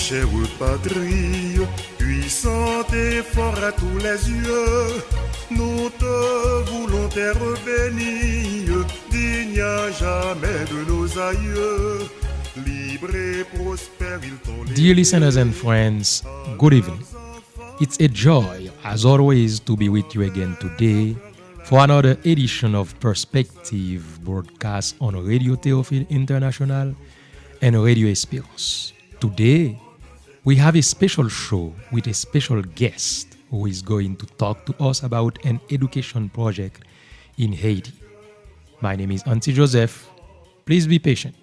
chère patrie, puissante et fort à tous les yeux, nous te voulons terre bénie, digne à jamais de nos aïeux, libre et prospère ils t'ont légué. Dear listeners and friends, good evening. It's a joy, as always, to be with you again today for another edition of Perspective broadcast on Radio Théophile International and Radio Espérance. Today, we have a special show with a special guest who is going to talk to us about an education project in Haiti. My name is Ansy Joseph. Please be patient.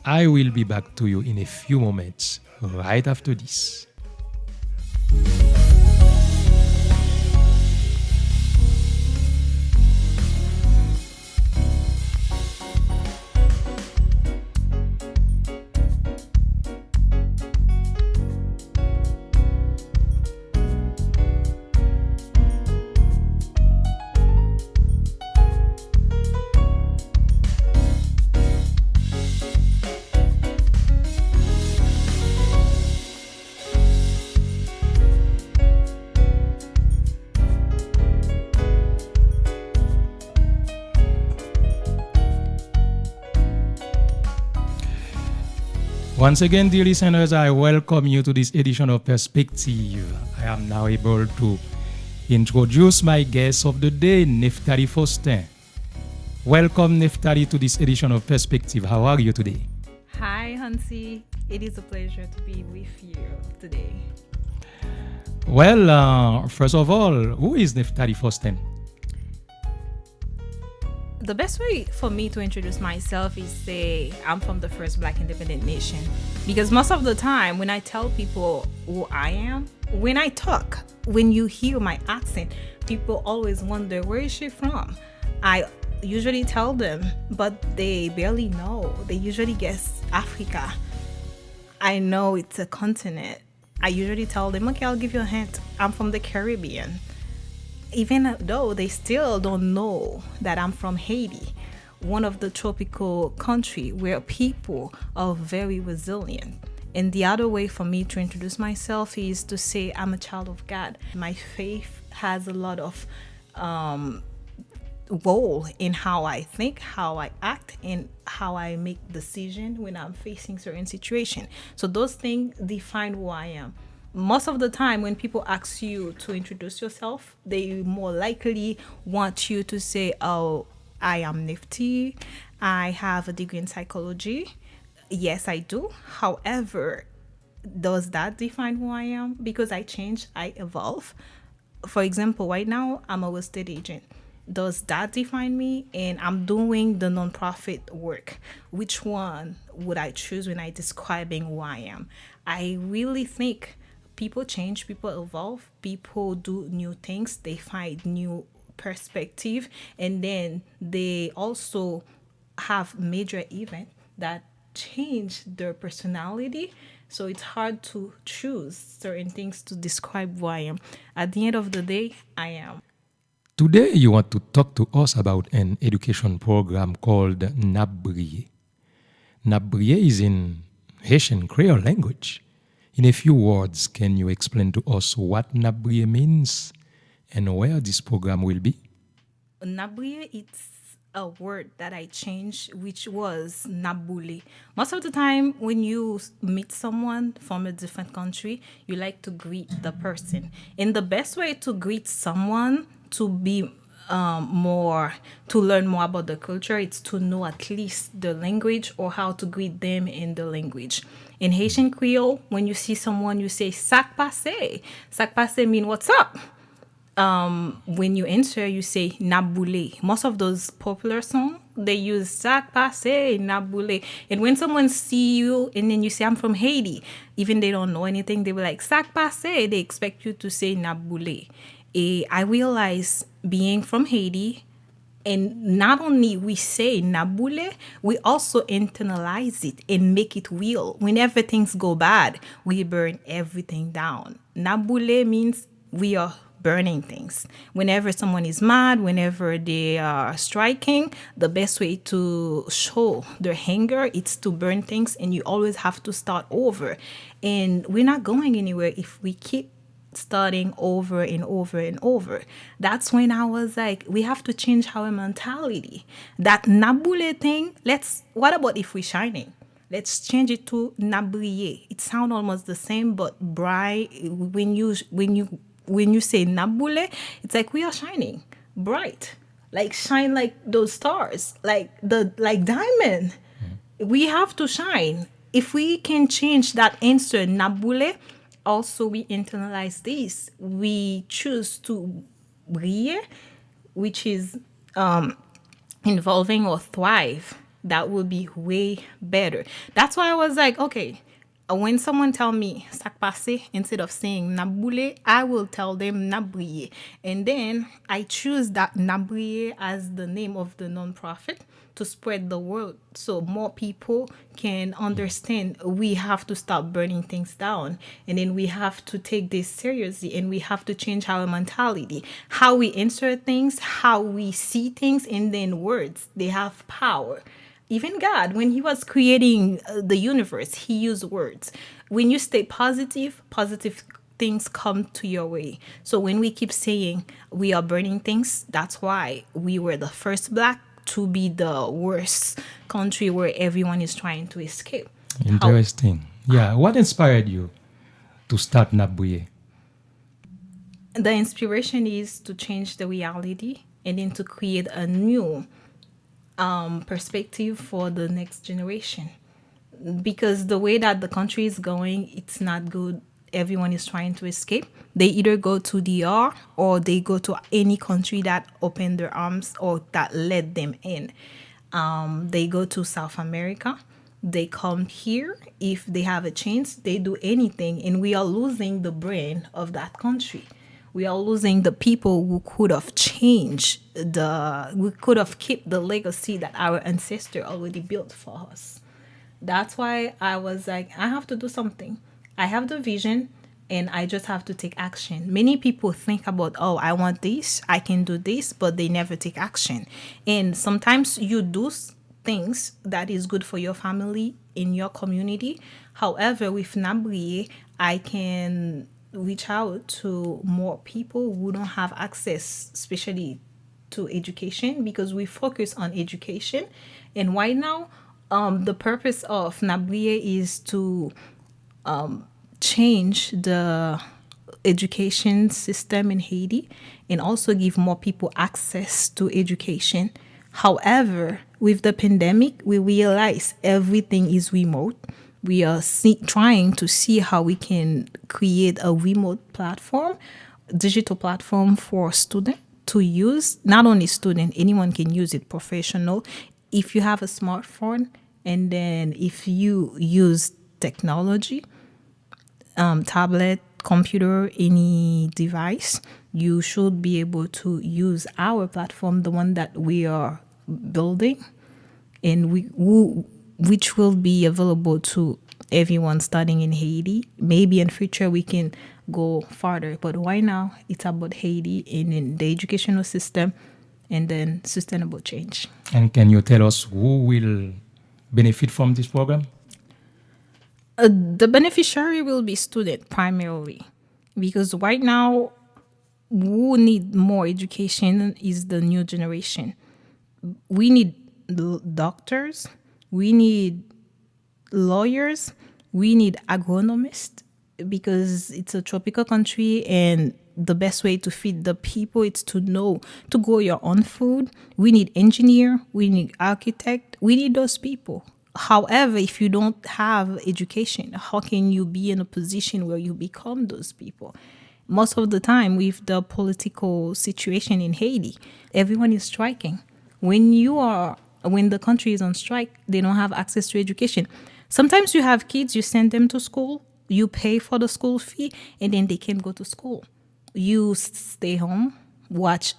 I will be back to you in a few moments right after this. Once again, dear listeners, I welcome you to this edition of Perspective. I am now able to introduce my guest of the day, Nephtalie Faustin. Welcome, Nephtalie, to this edition of Perspective. How are you today? Hi, Ansy. It is a pleasure to be with you today. Well, first of all, who is Nephtalie Faustin? The best way for me to introduce myself is say I'm from the first Black independent nation. Because most of the time when I tell people who I am, when I talk, when you hear my accent, people always wonder, where is she from? I usually tell them, but they barely know. They usually guess Africa. I know it's a continent. I usually tell them, okay, I'll give you a hint. I'm from the Caribbean. Even though they still don't know that I'm from Haiti, one of the tropical countries where people are very resilient. And the other way for me to introduce myself is to say I'm a child of God. My faith has a lot of role in how I think, how I act, and how I make decisions when I'm facing certain situations. So those things define who I am. Most of the time when people ask you to introduce yourself, they more likely want you to say, oh, I am Nephtie. I have a degree in psychology. Yes, I do. However, does that define who I am? Because I change, I evolve. For example, right now, I'm a real estate agent. Does that define me? And I'm doing the nonprofit work. Which one would I choose when I'm describing who I am? I really think people change, people evolve, people do new things, they find new perspective, and then they also have major events that change their personality. So it's hard to choose certain things to describe who I am. At the end of the day, I am. Today, you want to talk to us about an education program called Briye. Briye is in Haitian Creole language. In a few words, can you explain to us what Briye means and where this program will be? Briye, it's a word that I changed, which was Naboule. Most of the time, when you meet someone from a different country, you like to greet the person. And the best way to greet someone to be to learn more about the culture, it's to know at least the language or how to greet them in the language. In Haitian Creole, when you see someone, you say, "Sak passe." Sak passe mean what's up. When you answer, you say, "Naboule." Most of those popular songs, they use "Sak passe," "Naboule." And when someone see you and then you say, "I'm from Haiti," even they don't know anything, they were like, "Sak passe." They expect you to say "Naboule." I realize being from Haiti, and not only we say Naboule, we also internalize it and make it real. Whenever things go bad, we burn everything down. Naboule means we are burning things. Whenever someone is mad, whenever they are striking, the best way to show their anger is to burn things, and you always have to start over. And we're not going anywhere if we keep starting over and over and over. That's when I was like, we have to change our mentality. That nabule thing, what about if we're shining? Let's change it to nabriye. It sounds almost the same, but bright, when you say nabule, it's like we are shining bright. Like shine like those stars, like diamond. We have to shine. If we can change that answer nabule, also we internalize this. We choose to briller, which is involving or thrive. That will be way better. That's why I was like, okay, when someone tell me sak passe, instead of saying naboule, I will tell them nabriye. And then I choose that nabriye as the name of the nonprofit to spread the word so more people can understand we have to stop burning things down, and then we have to take this seriously, and we have to change our mentality, how we answer things, how we see things, and then words, they have power. Even God, when he was creating the universe, he used words. When you stay positive things come to your way. So when we keep saying we are burning things, that's why we were the first Black to be the worst country where everyone is trying to escape. Interesting. Yeah. What inspired you to start Nabuye? The inspiration is to change the reality and then to create a new perspective for the next generation. Because the way that the country is going, it's not good. Everyone is trying to escape. They either go to DR or they go to any country that opened their arms or that let them in. They go to South America. They come here. If they have a chance, they do anything. And we are losing the brain of that country. We are losing the people who could have changed we could have kept the legacy that our ancestor already built for us. That's why I was like, I have to do something. I have the vision and I just have to take action. Many people think about, oh, I want this, I can do this, but they never take action. And sometimes you do things that is good for your family in your community. However, with Nabriye, I can reach out to more people who don't have access, especially to education, because we focus on education. And right now, the purpose of Nabriye is to change the education system in Haiti and also give more people access to education. However, with the pandemic, we realize everything is remote. We are trying to see how we can create a remote platform, digital platform for students to use. Not only student, anyone can use it, professional. If you have a smartphone and then if you use technology, tablet, computer, any device, you should be able to use our platform, the one that we are building, and which will be available to everyone starting in Haiti. Maybe in future we can go farther, but right now it's about Haiti and in the educational system and then sustainable change. And can you tell us who will benefit from this program? The beneficiary will be student primarily, because right now who need more education is the new generation. We need doctors, we need lawyers, we need agronomists, because it's a tropical country and the best way to feed the people is to know to grow your own food. We need engineer, we need architect, we need those people. However, if you don't have education, how can you be in a position where you become those people? Most of the time with the political situation in Haiti, everyone is striking. When the country is on strike, they don't have access to education. Sometimes you have kids, you send them to school, you pay for the school fee, and then they can't go to school. You stay home, watch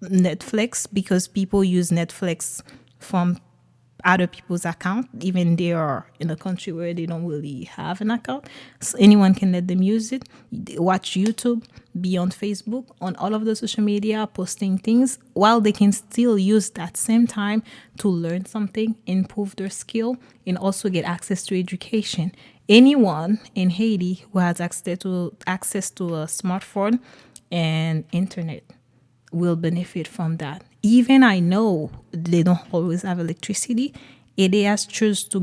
Netflix, because people use Netflix from other people's account, even they are in a country where they don't really have an account. So anyone can let them use it. Watch YouTube, be on Facebook, on all of the social media, posting things, while they can still use that same time to learn something, improve their skill, and also get access to education. anyone in Haiti who has access to a smartphone and internet will benefit from that. Even I know they don't always have electricity. ADS choose to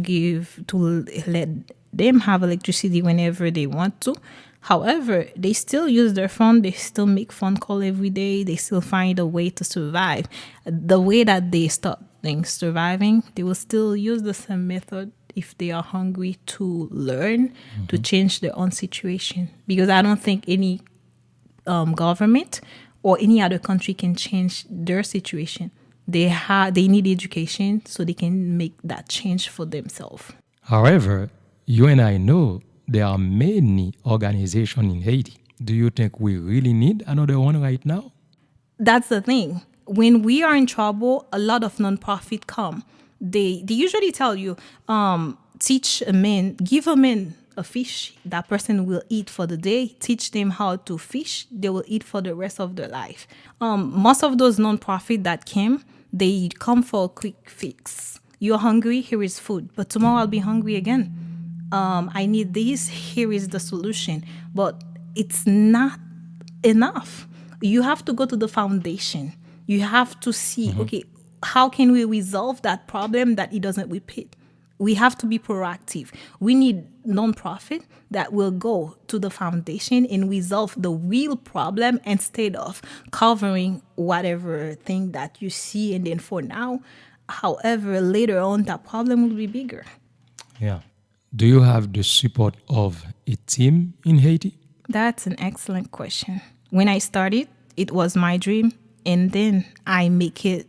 let them have electricity whenever they want to. However, they still use their phone. They still make phone call every day. They still find a way to survive. The way that they start things surviving, they will still use the same method if they are hungry to learn, to change their own situation. Because I don't think any government or any other country can change their situation. They need education so they can make that change for themselves. However, you and I know there are many organizations in Haiti. Do you think we really need another one right now? That's the thing. When we are in trouble, a lot of nonprofit come. They usually tell you, teach a man, give a man a fish that person will eat for the day. Teach them how to fish. They will eat for the rest of their life. Most of those nonprofit that came, they come for a quick fix. You're hungry, here is food. But tomorrow I'll be hungry again. I need this, here is the solution. But it's not enough. You have to go to the foundation. You have to see, okay, how can we resolve that problem that it doesn't repeat? We have to be proactive. We need nonprofit that will go to the foundation and resolve the real problem instead of covering whatever thing that you see. And then for now, however, later on, that problem will be bigger. Yeah. Do you have the support of a team in Haiti? That's an excellent question. When I started, it was my dream. And then I make it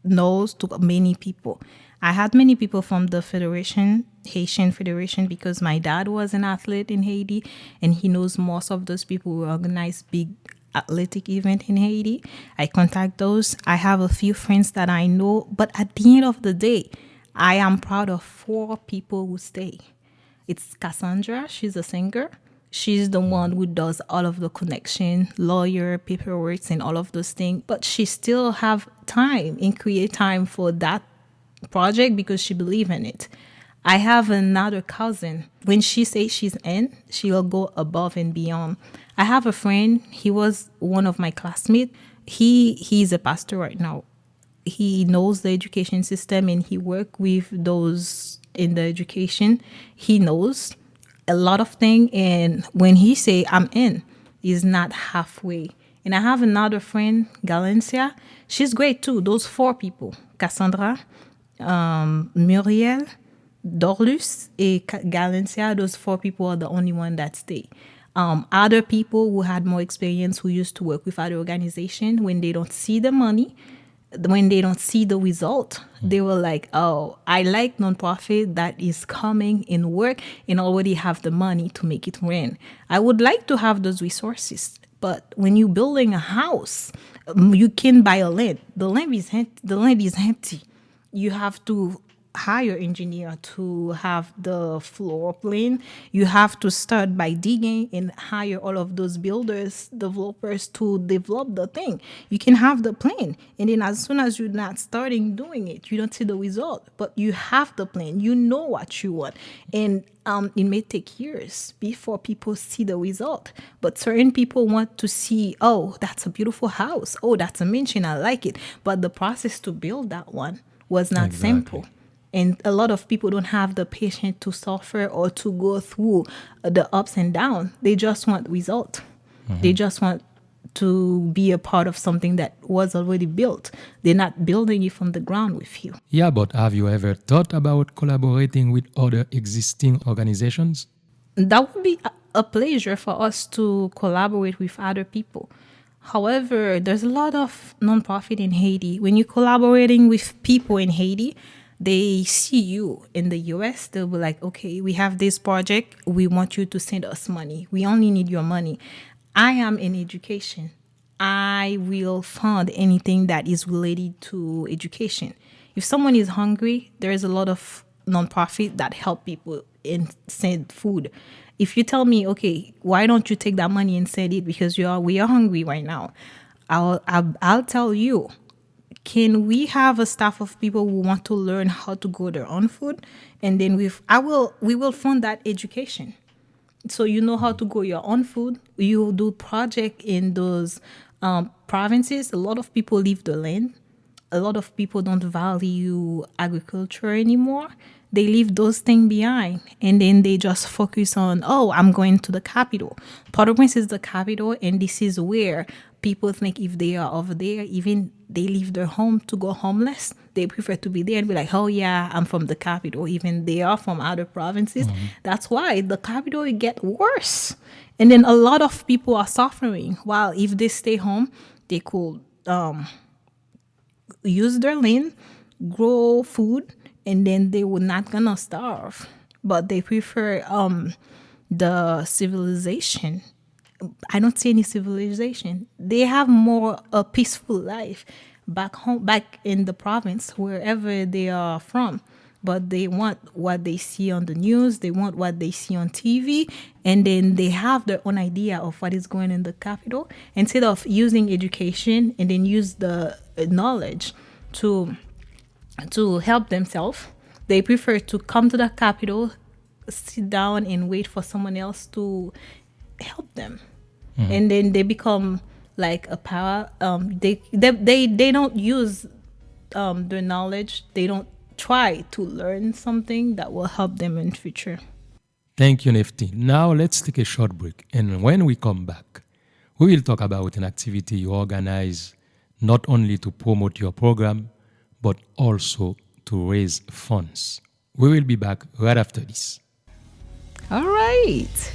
known to many people. I had many people from the Federation, Haitian Federation, because my dad was an athlete in Haiti and he knows most of those people who organize big athletic event in Haiti. I contact those. I have a few friends that I know, but at the end of the day, I am proud of 4 people who stay. It's Cassandra, she's a singer. She's the one who does all of the connection, lawyer, paperwork, and all of those things. But she still have time and create time for that project because she believes in it. I have another cousin. When she says she's in, she will go above and beyond. I have a friend. He was one of my classmates. He's a pastor right now. He knows the education system and he works with those in the education. He knows a lot of things, and when he say I'm in, he's not halfway. And I have another friend, Galencia. She's great too. Those 4 people, Cassandra, Muriel, Dorlus, and Galencia, those 4 people are the only one that stay. Other people who had more experience, who used to work with other organizations, when they don't see the money, when they don't see the result, they were like, oh, I like nonprofit that is coming in work and already have the money to make it rain. I would like to have those resources. But when you're building a house, you can buy a land. The land is empty. You have to hire engineer to have the floor plan. You have to start by digging and hire all of those builders, developers to develop the thing. You can have the plan, and then as soon as you're not starting doing it, you don't see the result. But you have the plan. You know what you want, and it may take years before people see the result. But certain people want to see, oh, that's a beautiful house. Oh, that's a mansion. I like it. But the process to build that one was not simple. And a lot of people don't have the patience to suffer or to go through the ups and downs. They just want result. They just want to be a part of something that was already built. They're not building it from the ground with you. Yeah, but have you ever thought about collaborating with other existing organizations? That would be a pleasure for us to collaborate with other people. However, there's a lot of nonprofit in Haiti. When you're collaborating with people in Haiti, they see you in the US, they'll be like, okay, we have this project. We want you to send us money. We only need your money. I am in education. I will fund anything that is related to education. If someone is hungry, there is a lot of nonprofit that help people and send food. If you tell me, okay, why don't you take that money and send it because we are hungry right now? I'll tell you, can we have a staff of people who want to learn how to grow their own food, and then we will fund that education. So you know how to grow your own food. You do project in those provinces. A lot of people leave the land. A lot of people don't value agriculture anymore. They leave those things behind, and then they just focus on, oh, I'm going to the capital. Port-au-Prince is the capital, and this is where people think if they are over there, even they leave their home to go homeless. They prefer to be there and be like, oh yeah, I'm from the capital. Even they are from other provinces. That's why the capital will get worse. And then a lot of people are suffering. While if they stay home, they could use their land, grow food, and then they were not gonna starve. But they prefer the civilization. I don't see any civilization. They have more a peaceful life back home, back in the province, wherever they are from. But they want what they see on the news. They want what they see on TV. And then they have their own idea of what is going in the capital. Instead of using education and then use the knowledge to help themselves, they prefer to come to the capital, sit down and wait for someone else to help them. And then they become like a power. They don't use their knowledge. They don't try to learn something that will help them in future. Thank you, Nephtie. Now let's take a short break. And when we come back, we will talk about an activity you organize not only to promote your program, but also to raise funds. We will be back right after this. All right.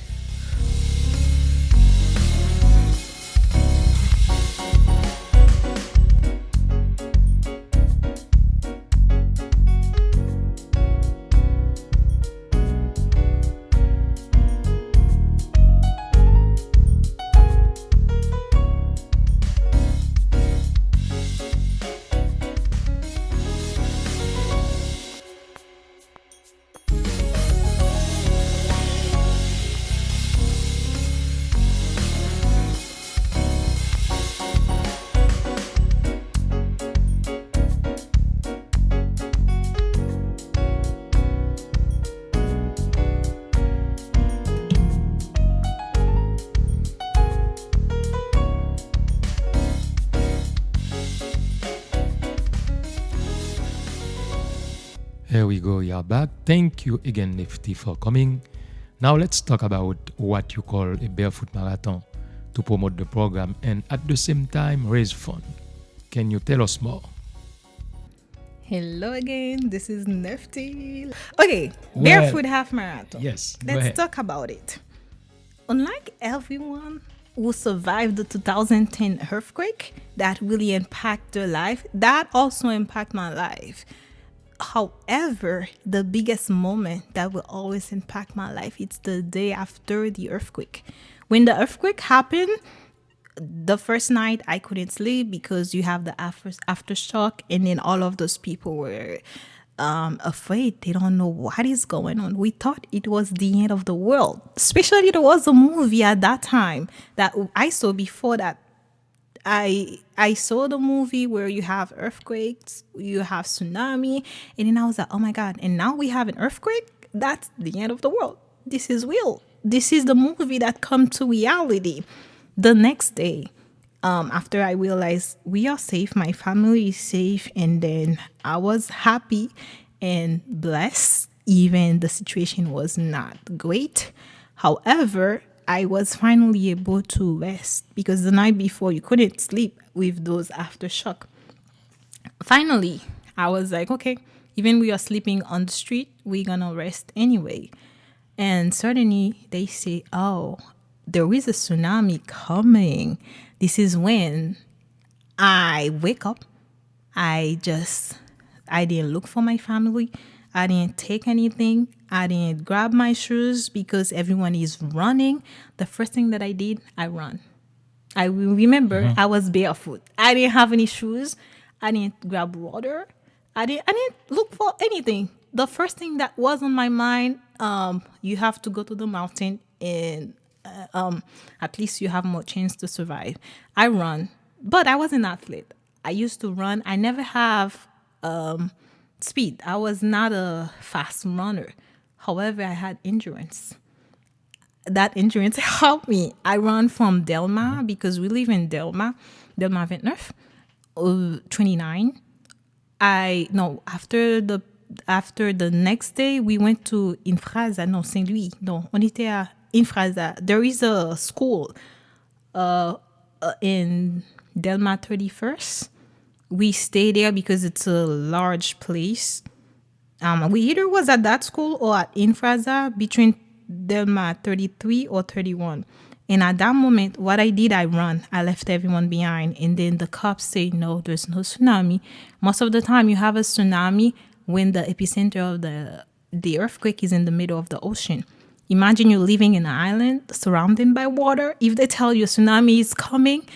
Here we go, you're back. Thank you again, Nephtie, for coming. Now let's talk about what you call a Barefoot Marathon to promote the program and at the same time raise funds. Can you tell us more? Hello again, this is Nephtie. Okay, Barefoot Half Marathon. Yes, Let's talk about it. Unlike everyone who survived the 2010 earthquake that really impacted their life, that also impacted my life. However, the biggest moment that will always impact my life, it's the day after the earthquake. When the earthquake happened, the first night I couldn't sleep because you have the aftershock, and then all of those people were afraid. They don't know what is going on. We thought it was the end of the world. Especially there was a movie at that time that I saw before that. I saw the movie where you have earthquakes, you have tsunami, and then I was like, oh my God, and now we have an earthquake? That's the end of the world. This is real. This is the movie that come to reality. The next day, after I realized we are safe, my family is safe, and then I was happy and blessed, even the situation was not great. However, I was finally able to rest because the night before you couldn't sleep with those aftershock. Finally, I was like, okay, even we are sleeping on the street, we're gonna rest anyway. And suddenly they say, oh, there is a tsunami coming. This is when I wake up. I didn't look for my family. I didn't take anything. I didn't grab my shoes because everyone is running. The first thing that I did, I ran. I remember I was barefoot. I didn't have any shoes. I didn't grab water. I didn't look for anything. The first thing that was on my mind, you have to go to the mountain and at least you have more chance to survive. I run, but I was an athlete. I used to run. I never have speed. I was not a fast runner. However, I had endurance. That endurance helped me. I run from Delma because we live in Delma 29, 29. I no after the next day we went to Infraza, no Saint Louis, no on était à Infraza. There is a school in Delma 31st. We stay there because it's a large place. We either was at that school or at Infraza between Delma 33 or 31. And at that moment, what I did, I run. I left everyone behind. And then the cops say, no, there's no tsunami. Most of the time, you have a tsunami when the epicenter of the earthquake is in the middle of the ocean. Imagine you're living in an island surrounded by water. If they tell you a tsunami is coming,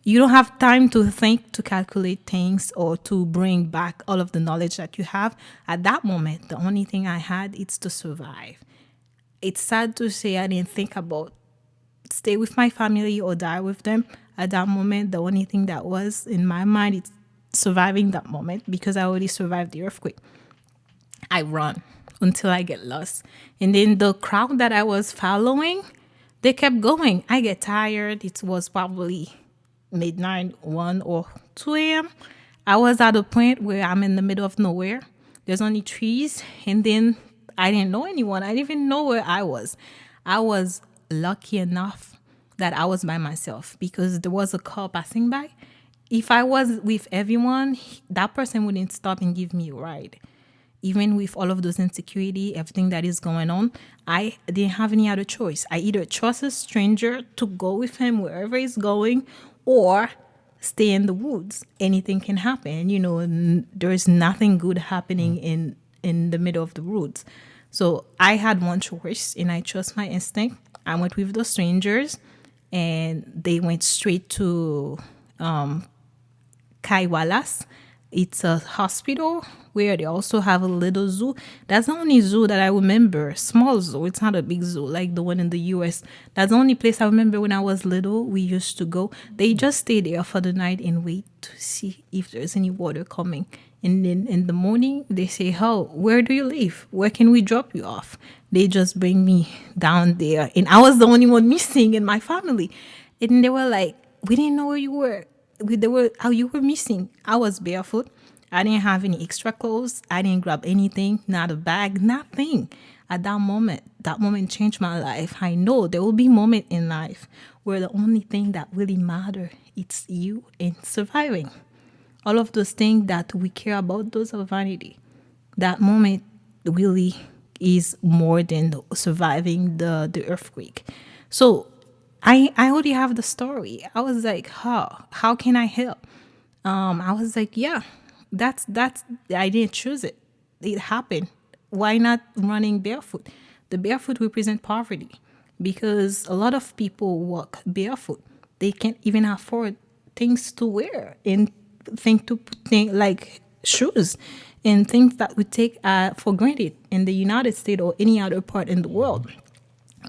you don't have time to think, to calculate things, or to bring back all of the knowledge that you have. At that moment, the only thing I had is to survive. It's sad to say I didn't think about stay with my family or die with them. At that moment, the only thing that was in my mind is surviving that moment because I already survived the earthquake. I run until I get lost. And then the crowd that I was following, they kept going. I get tired. It was probably midnight, 1 or 2 a.m. I was at a point where I'm in the middle of nowhere. There's only trees. And then I didn't know anyone. I didn't even know where I was. I was lucky enough that I was by myself because there was a car passing by. If I was with everyone, that person wouldn't stop and give me a ride. Even with all of those insecurity, everything that is going on, I didn't have any other choice. I either trust a stranger to go with him wherever he's going or stay in the woods. Anything can happen. You know, there's nothing good happening in the middle of the woods. So I had one choice and I trust my instinct. I went with the strangers and they went straight to Kaiwalas. It's a hospital where they also have a little zoo. That's the only zoo that I remember. Small zoo. It's not a big zoo like the one in the US. That's the only place I remember when I was little. We used to go. They just stay there for the night and wait to see if there's any water coming. And then in the morning, they say, oh, where do you live? Where can we drop you off? They just bring me down there. And I was the only one missing in my family. And they were like, we didn't know where you were. How you were missing. I was barefoot. I didn't have any extra clothes. I didn't grab anything, not a bag, nothing. At that moment changed my life. I know there will be moments in life where the only thing that really matters is you and surviving. All of those things that we care about, those are vanity. That moment really is more than surviving the earthquake. So I already have the story. I was like, how can I help? I was like, yeah, that's I didn't choose it. It happened. Why not running barefoot? The barefoot represent poverty because a lot of people walk barefoot. They can't even afford things to wear and things like shoes and things that we take for granted in the United States or any other part in the world.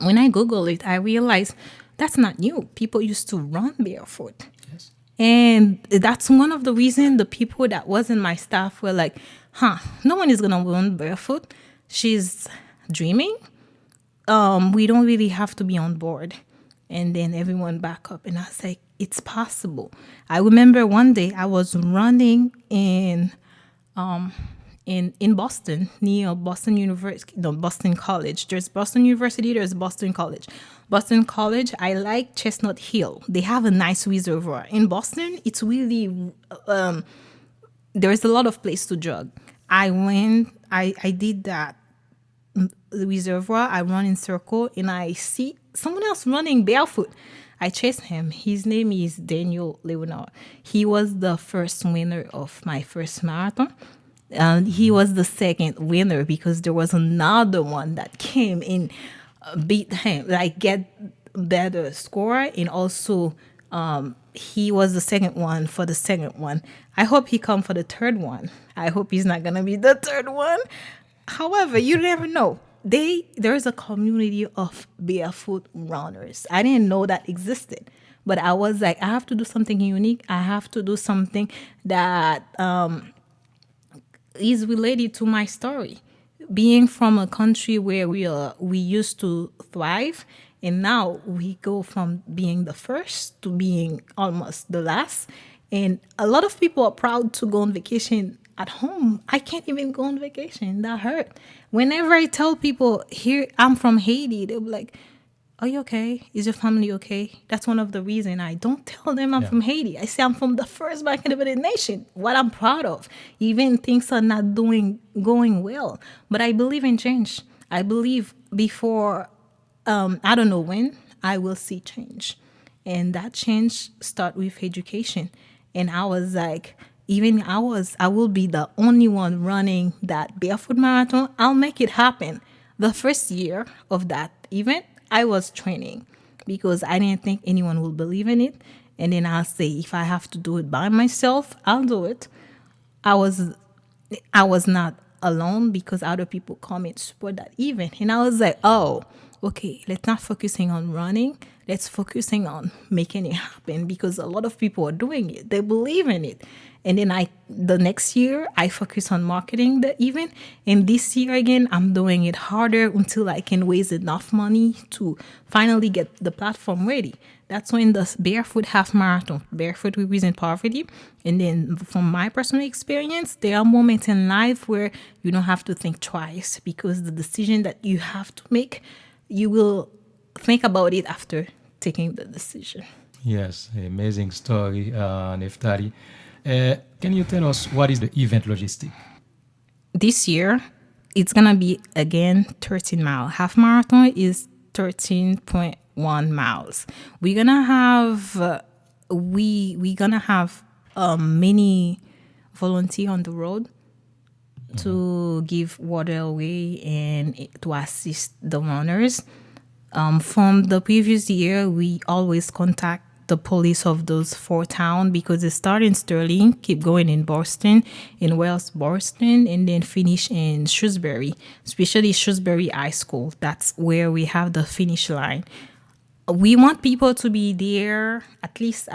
When I Google it, I realized that's not new. People used to run barefoot. Yes. And that's one of the reasons the people that was in my staff were like, no one is going to run barefoot. She's dreaming. We don't really have to be on board. And then everyone back up. And I was like, it's possible. I remember one day I was running in Boston, near Boston University, no, Boston College. There's Boston University, there's Boston College. Boston College, I like Chestnut Hill. They have a nice reservoir. In Boston, it's really, there's a lot of place to jog. I went, I did that reservoir, I run in circle, and I see someone else running barefoot. I chased him. His name is Daniel Leonard. He was the first winner of my first marathon. He was the second winner because there was another one that came and beat him, like get better score. And also he was the second one for the second one. I hope he come for the third one. I hope he's not going to be the third one. However, you never know. There's a community of barefoot runners. I didn't know that existed. But I was like, I have to do something unique. I have to do something that is related to my story. Being from a country where we used to thrive, and now we go from being the first to being almost the last. And a lot of people are proud to go on vacation at home. I can't even go on vacation. That hurt. Whenever I tell people here I'm from Haiti, they'll be like, are you okay? Is your family okay? That's one of the reasons I don't tell them I'm from Haiti. I say I'm from the first black independent nation, what I'm proud of. Even things are not going well. But I believe in change. I believe before, I don't know when, I will see change. And that change start with education. And I was like, I will be the only one running that Barefoot Marathon. I'll make it happen. The first year of that event, I was training because I didn't think anyone would believe in it. And then I'll say, if I have to do it by myself, I'll do it. I was not alone because other people come and support that event. And I was like, oh, okay, let's not focusing on running. Let's focusing on making it happen because a lot of people are doing it. They believe in it. And then the next year, I focus on marketing the event. And this year again, I'm doing it harder until I can raise enough money to finally get the platform ready. That's when the Barefoot Half Marathon, Barefoot represent poverty. And then from my personal experience, there are moments in life where you don't have to think twice because the decision that you have to make, you will think about it after taking the decision. Yes, amazing story, Nephtalie. Can you tell us what is the event logistic? This year, it's going to be, again, 13 miles. Half marathon is 13.1 miles. We're going to have, many volunteers on the road to give water away and to assist the runners. From the previous year, we always contact the police of those 4 towns because it started in Sterling, keep going in Boston, in Wales, Boston, and then finish in Shrewsbury, especially Shrewsbury High School. That's where we have the finish line. We want people to be there at least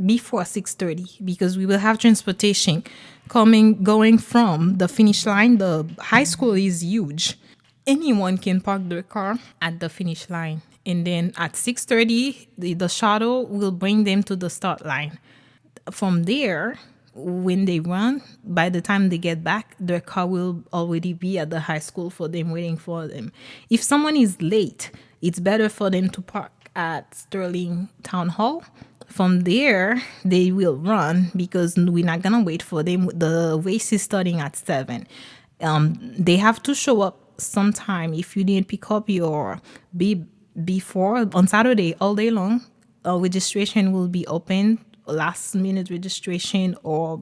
before 6:30 because we will have transportation going from the finish line. The high school is huge. Anyone can park their car at the finish line. And then at 6:30, the shuttle will bring them to the start line. From there, when they run, by the time they get back, their car will already be at the high school for them, waiting for them. If someone is late, it's better for them to park at Sterling Town Hall. From there, they will run because we're not going to wait for them. The race is starting at 7. They have to show up sometime. If you didn't pick up your before on Saturday all day long, registration will be open, last minute registration or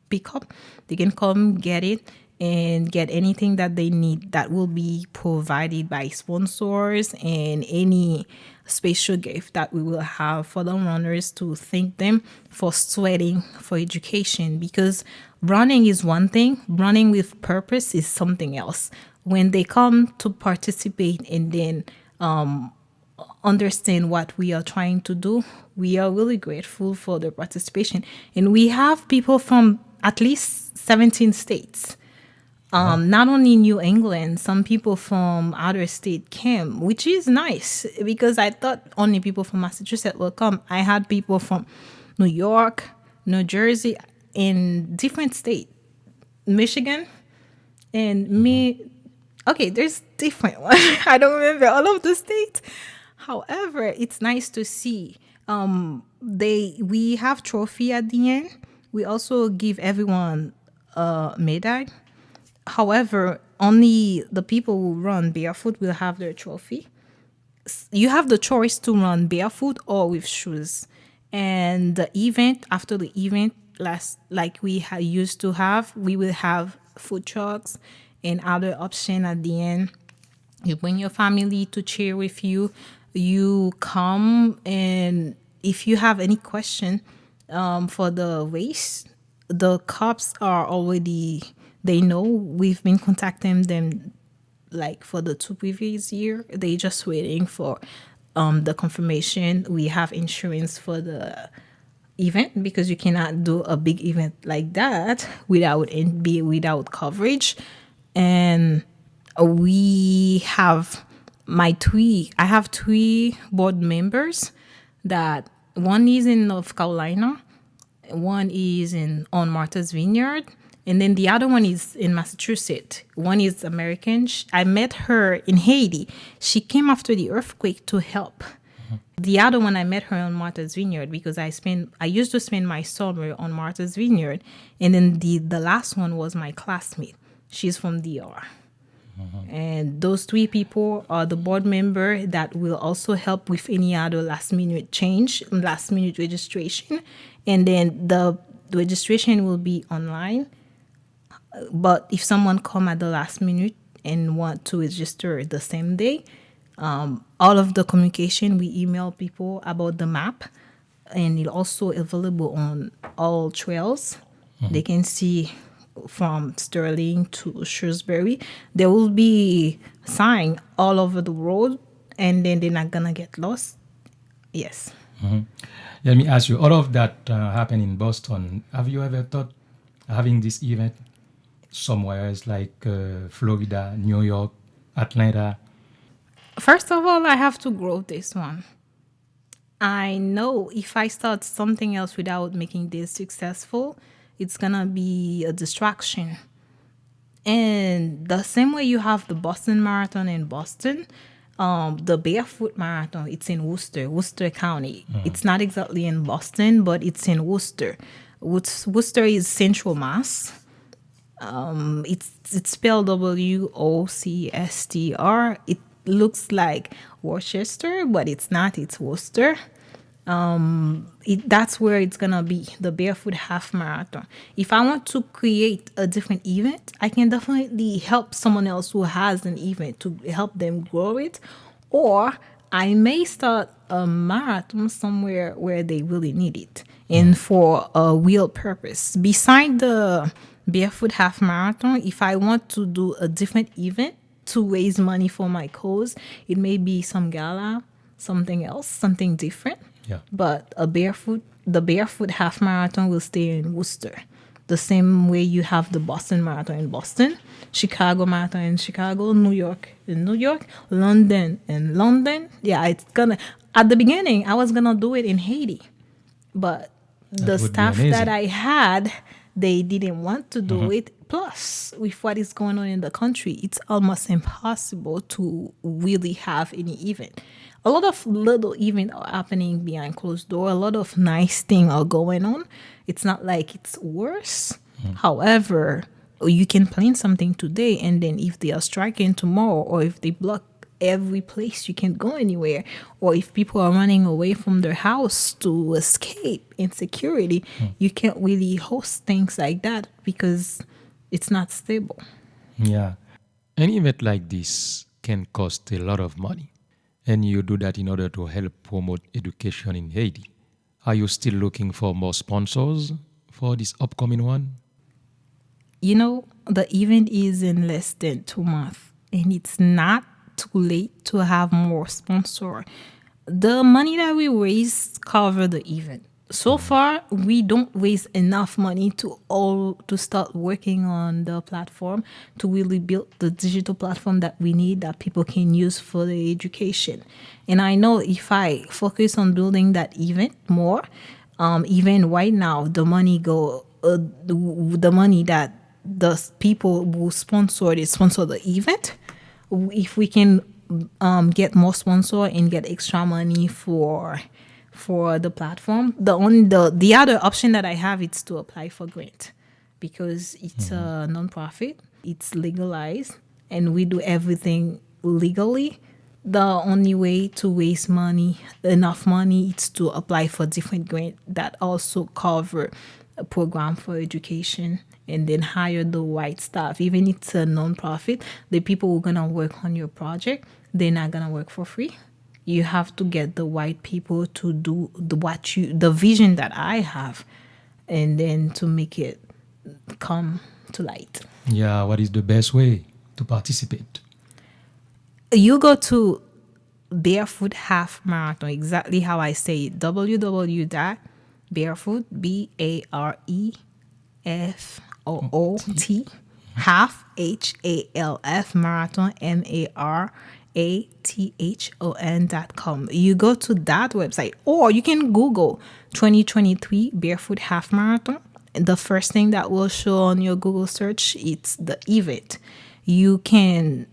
pick up. They can come get it and get anything that they need that will be provided by sponsors and any special gift that we will have for the runners to thank them for sweating for education, because running is one thing, running with purpose is something else. When they come to participate and then understand what we are trying to do, we are really grateful for their participation. And we have people from at least 17 states. Not only New England, some people from other state came, which is nice because I thought only people from Massachusetts will come. I had people from New York, New Jersey, in different states, Michigan, and me. Okay, there's different ones. I don't remember all of the states. However, it's nice to see. We have trophy at the end. We also give everyone a medal. However, only the people who run barefoot will have their trophy. You have the choice to run barefoot or with shoes. And the event, after the event, like we used to have, we will have food trucks and other option at the end. You bring your family to cheer with you. You come, and if you have any question for the race, the cops are already, they know we've been contacting them like for the 2 previous year. They just waiting for the confirmation. We have insurance for the event because you cannot do a big event like that without coverage. And we have I have three board members that one is in North Carolina, one is on Martha's Vineyard, and then the other one is in Massachusetts. One is American. I met her in Haiti. She came after the earthquake to help. The other one I met her on Martha's Vineyard because I used to spend my summer on Martha's Vineyard, and then the last one was my classmate. She's from DR. And those three people are the board member that will also help with any other last minute registration. And then the registration will be online. But if someone come at the last minute and want to register the same day, all of the communication, we email people about the map, and it's also available on all trails. They can see from Sterling to Shrewsbury. There will be sign all over the road, and then they're not gonna get lost. Yes. Let me ask you, all of that happened in Boston. Have you ever thought having this event somewhere else like Florida, New York, Atlanta? First of all, I have to grow this one. I know if I start something else without making this successful, it's gonna be a distraction. And the same way you have the Boston Marathon in Boston, the Barefoot Marathon, it's in Worcester County. It's not exactly in Boston, but it's in Worcester. Worcester is Central Mass. It's spelled WOCSTR. It looks like Worcester, but it's not. It's Worcester. That's where it's gonna be, the Barefoot Half Marathon. If I want to create a different event, I can definitely help someone else who has an event to help them grow it, or I may start a marathon somewhere where they really need it and for a real purpose. Beside the Barefoot Half Marathon, if I want to do a different event to raise money for my cause, it may be some gala, something else, something different. Yeah. But the Barefoot Half Marathon will stay in Worcester. The same way you have the Boston Marathon in Boston, Chicago Marathon in Chicago, New York in New York, London in London. Yeah, at the beginning, I was gonna do it in Haiti. But the staff that I had, they didn't want to do it. Plus, with what is going on in the country, it's almost impossible to really have any event. A lot of little events are happening behind closed doors. A lot of nice things are going on. It's not like it's worse. However, you can plan something today, and then if they are striking tomorrow, or if they block every place, you can't go anywhere, or if people are running away from their house to escape insecurity, you can't really host things like that because it's not stable. Yeah. An event like this can cost a lot of money. And you do that in order to help promote education in Haiti. Are you still looking for more sponsors for this upcoming one? You know, the event is in less than 2 months, and it's not too late to have more sponsors. The money that we raise cover the event. So far, we don't raise enough money to start working on the platform, to really build the digital platform that we need, that people can use for the education. And I know if I focus on building that event more, even right now, the money that the people who sponsor the event, if we can get more sponsor and get extra money for the platform. The other option that I have is to apply for grant, because it's a nonprofit, it's legalized, and we do everything legally. The only way to raise enough money, is to apply for different grants that also cover a program for education, and then hire the right staff. Even if it's a nonprofit, the people who are gonna work on your project, they're not gonna work for free. You have to get the right people to do the vision that I have, and then to make it come to light. Yeah, what is the best way to participate? You go to Barefoot Half Marathon, exactly how I say it. www.barefoot, BAREFOOT, half, HALF, marathon, MARATHON.com. You go to that website, or you can Google 2023 Barefoot Half Marathon. The first thing that will show on your Google search, it's the event. You can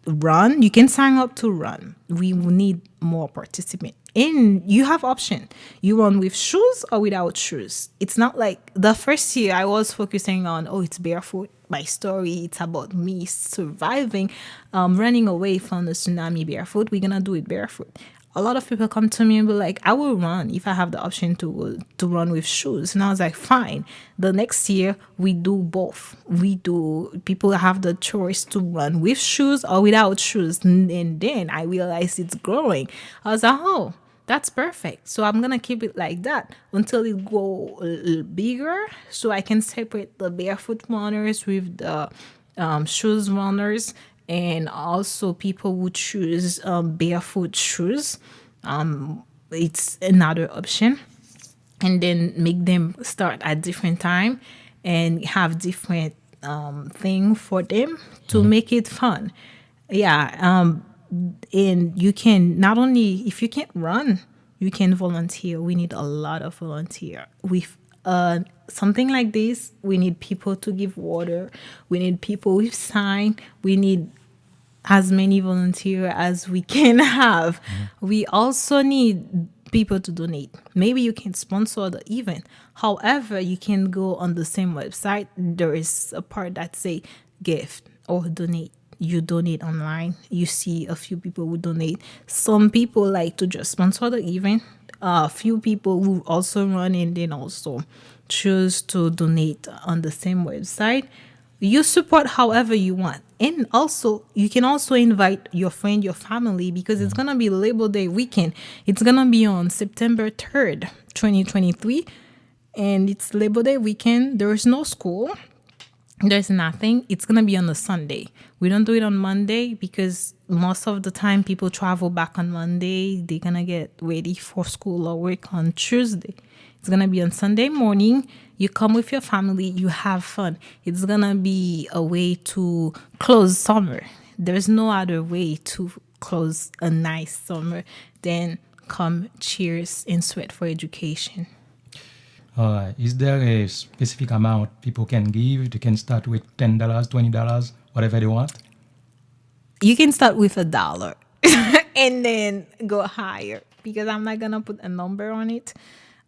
run, you can sign up to run. We need more participants. And you have option. You run with shoes or without shoes. It's not like the first year I was focusing on, it's barefoot. My story, it's about me surviving, running away from the tsunami barefoot. We're going to do it barefoot. A lot of people come to me and be like, I will run if I have the option to run with shoes. And I was like, fine. The next year, we do both. People have the choice to run with shoes or without shoes. And then I realized it's growing. I was like, that's perfect. So I'm going to keep it like that until it go a little bigger, so I can separate the barefoot runners with the shoes runners. And also people who choose barefoot shoes. It's another option. And then make them start at different time and have different thing for them to make it fun. Yeah. And you can not only, if you can't run, you can volunteer. We need a lot of volunteer. With something like this, we need people to give water. We need people with sign. We need as many volunteers as we can have. We also need people to donate. Maybe you can sponsor the event. However, you can go on the same website. There is a part that say gift or donate. You donate online. You see a few people who donate. Some people like to just sponsor the event. A few people who also run and then also choose to donate on the same website. You support however you want. And also, you can also invite your friend, your family, because it's going to be Labor Day weekend. It's going to be on September 3rd, 2023. And it's Labor Day weekend. There is no school. There's nothing. It's going to be on a Sunday. We don't do it on Monday because most of the time people travel back on Monday. They're going to get ready for school or work on Tuesday. It's going to be on Sunday morning. You come with your family. You have fun. It's going to be a way to close summer. There's no other way to close a nice summer than come, cheers, and sweat for education. All right. Is there a specific amount people can give? They can start with $10, $20, whatever they want? You can start with $1 and then go higher, because I'm not going to put a number on it.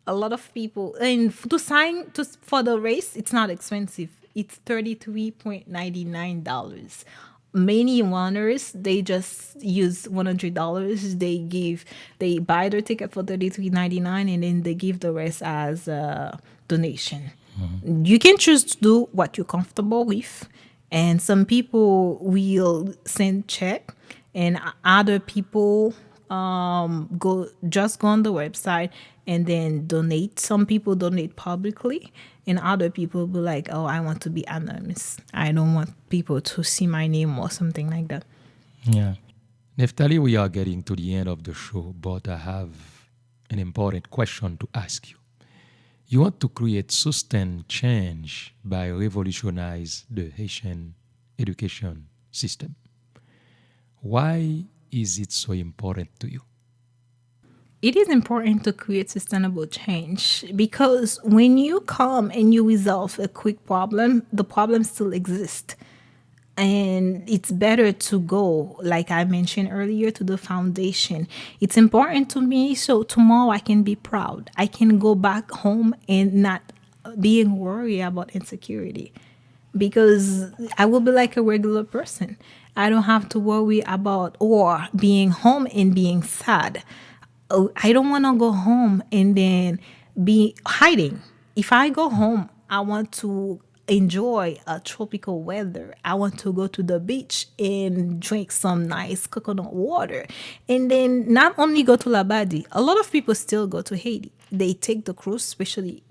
A lot of people, and to sign for the race, it's not expensive. It's $33.99. Many runners, they just use $100. They buy their ticket for $33.99 and then they give the rest as a donation. You can choose to do what you're comfortable with. And some people will send check, and other people go on the website and then donate. Some people donate publicly, and other people be like, I want to be anonymous. I don't want people to see my name or something like that. Yeah. Nephtalie, we are getting to the end of the show, but I have an important question to ask you. You want to create sustained change by revolutionize the Haitian education system. Why is it so important to you? It is important to create sustainable change because when you come and you resolve a quick problem, the problem still exists. And it's better to go, like I mentioned earlier, to the foundation. It's important to me so tomorrow I can be proud. I can go back home and not being worried about insecurity, because I will be like a regular person. I don't have to worry about or being home and being sad. I don't want to go home and then be hiding. If I go home, I want to enjoy a tropical weather. I want to go to the beach and drink some nice coconut water. And then not only go to Labadi, a lot of people still go to Haiti. They take the cruise, especially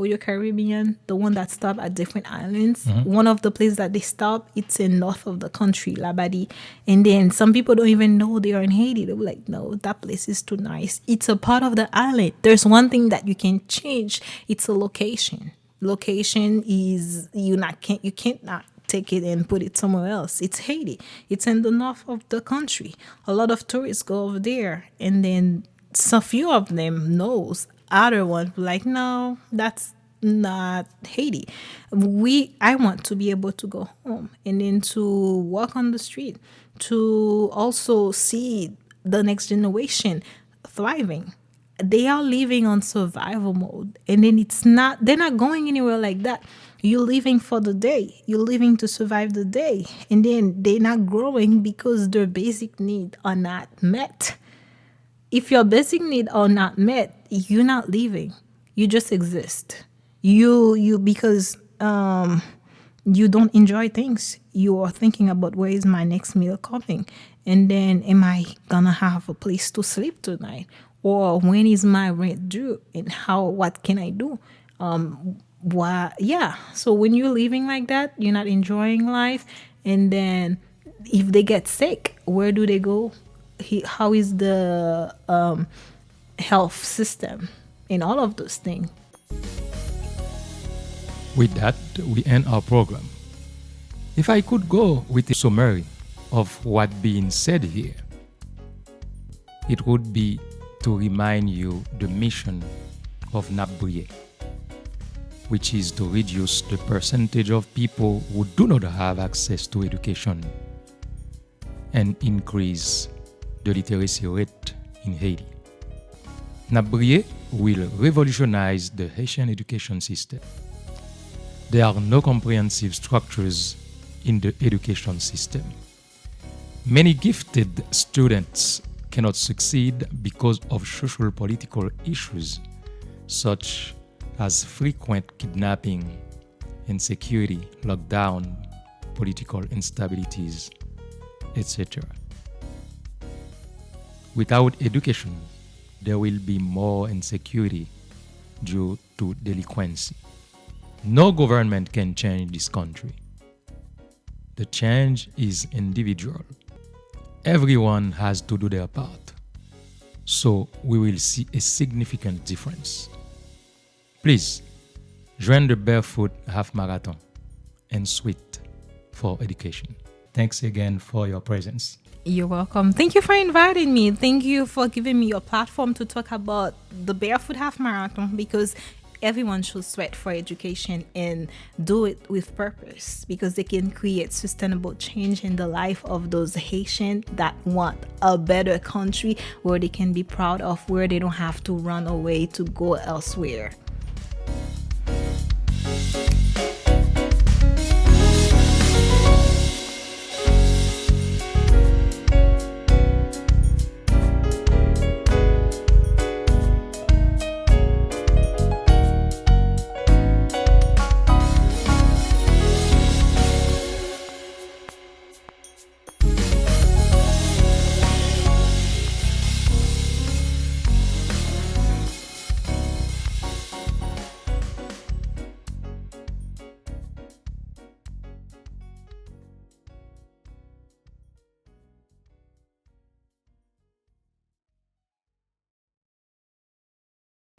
Royal Caribbean, the one that stop at different islands. One of the places that they stop, it's in north of the country, Labadie. And then some people don't even know they are in Haiti. They're like, no, that place is too nice. It's a part of the island. There's one thing that you can change. It's a location. Location is you can't not take it and put it somewhere else. It's Haiti. It's in the north of the country. A lot of tourists go over there, and then so few of them knows. Other ones like, no, that's not Haiti. I want to be able to go home and then to walk on the street, to also see the next generation thriving. They are living on survival mode, and then they're not going anywhere like that. You're living for the day. You're living to survive the day. And then they're not growing because their basic needs are not met. If your basic needs are not met, you're not living. You just exist. Because you don't enjoy things. You are thinking about where is my next meal coming? And then am I gonna have a place to sleep tonight? Or when is my rent due? And what can I do? So when you're living like that, you're not enjoying life. And then if they get sick, where do they go? How is the health system and all of those things? With that, we end our program. If I could go with a summary of what being said here, it would be to remind you the mission of Briye, which is to reduce the percentage of people who do not have access to education and increase the literacy rate in Haiti. Briye will revolutionize the Haitian education system. There are no comprehensive structures in the education system. Many gifted students cannot succeed because of socio-political issues such as frequent kidnapping, insecurity, lockdown, political instabilities, etc. Without education, there will be more insecurity due to delinquency. No government can change this country. The change is individual. Everyone has to do their part. So we will see a significant difference. Please, join the Barefoot Half Marathon and Sweat for Education. Thanks again for your presence. You're welcome. Thank you for inviting me. Thank you for giving me your platform to talk about the Barefoot Half Marathon, because everyone should sweat for education and do it with purpose, because they can create sustainable change in the life of those Haitians that want a better country where they can be proud of, where they don't have to run away to go elsewhere.